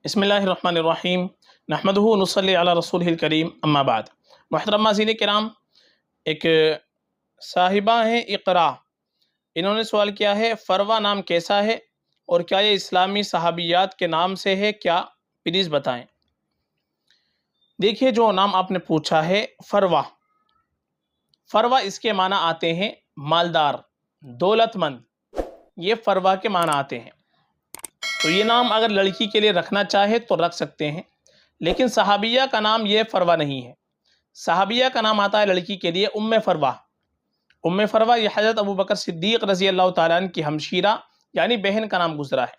بسم اللہ الرحمن الرحیم نحمدہ ونصلی علی رسولہ الکریم اما بعد۔ محترم ناظرین کرام، ایک صاحبہ ہیں اقرا، انہوں نے سوال کیا ہے فروا نام کیسا ہے اور کیا یہ اسلامی صحابیات کے نام سے ہے کیا؟ پلیز بتائیں۔ دیکھیے، جو نام آپ نے پوچھا ہے فروا، فروا اس کے معنی آتے ہیں مالدار، دولت مند، یہ فروا کے معنی آتے ہیں۔ تو یہ نام اگر لڑکی کے لیے رکھنا چاہے تو رکھ سکتے ہیں، لیکن صحابیہ کا نام یہ فروا نہیں ہے۔ صحابیہ کا نام آتا ہے لڑکی کے لیے ام فروا۔ ام فروا یہ حضرت ابوبکر صدیق رضی اللہ تعالیٰ عنہ کی ہمشیرہ یعنی بہن کا نام گزرا ہے۔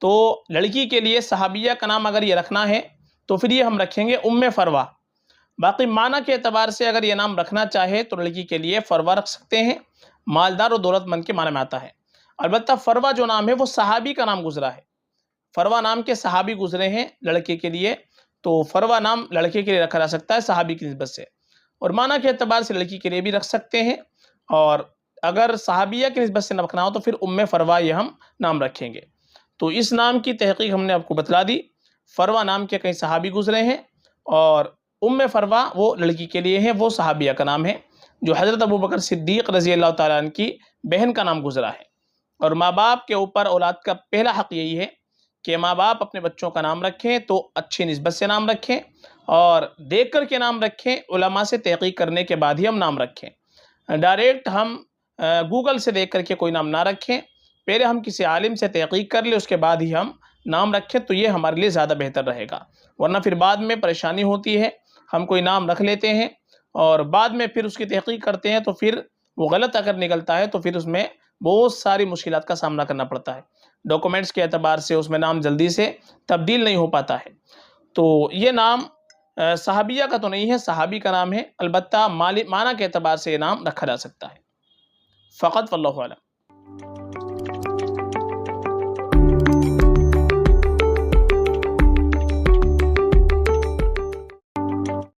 تو لڑکی کے لیے صحابیہ کا نام اگر یہ رکھنا ہے تو پھر یہ ہم رکھیں گے ام فروا۔ باقی معنی کے اعتبار سے اگر یہ نام رکھنا چاہے تو لڑکی کے لیے فروا رکھ سکتے ہیں، مالدار اور دولت مند کے معنی میں آتا ہے۔ البتہ فروا جو نام ہے وہ صحابی کا نام گزرا ہے، فروا نام کے صحابی گزرے ہیں لڑکے کے لیے، تو فروا نام لڑکے کے لیے رکھا جا سکتا ہے صحابی کی نسبت سے، اور معنی کے اعتبار سے لڑکی کے لیے بھی رکھ سکتے ہیں، اور اگر صحابیہ کی نسبت سے نہ رکھنا ہو تو پھر ام فروا یہ ہم نام رکھیں گے۔ تو اس نام کی تحقیق ہم نے آپ کو بتلا دی، فروا نام کے کئی صحابی گزرے ہیں، اور ام فروا وہ لڑکی کے لیے ہے، وہ صحابیہ کا نام ہے جو حضرت ابوبکر صدیق رضی اللہ تعالیٰ عنہ کی بہن کا نام گزرا ہے۔ اور ماں باپ کے اوپر اولاد کا پہلا حق یہی ہے کہ ماں باپ اپنے بچوں کا نام رکھیں تو اچھی نسبت سے نام رکھیں، اور دیکھ کر کے نام رکھیں، علماء سے تحقیق کرنے کے بعد ہی ہم نام رکھیں۔ ڈائریکٹ ہم گوگل سے دیکھ کر کے کوئی نام نہ رکھیں، پہلے ہم کسی عالم سے تحقیق کر لیں، اس کے بعد ہی ہم نام رکھیں، تو یہ ہمارے لیے زیادہ بہتر رہے گا، ورنہ پھر بعد میں پریشانی ہوتی ہے۔ ہم کوئی نام رکھ لیتے ہیں اور بعد میں پھر اس کی تحقیق کرتے ہیں تو پھر وہ غلط اگر نکلتا ہے تو پھر اس میں بہت ساری مشکلات کا سامنا کرنا پڑتا ہے، ڈاکومنٹس کے اعتبار سے اس میں نام جلدی سے تبدیل نہیں ہو پاتا ہے۔ تو یہ نام صحابیہ کا تو نہیں ہے، صحابی کا نام ہے، البتہ معنی کے اعتبار سے یہ نام رکھا جا سکتا ہے فقط، واللہ اعلم۔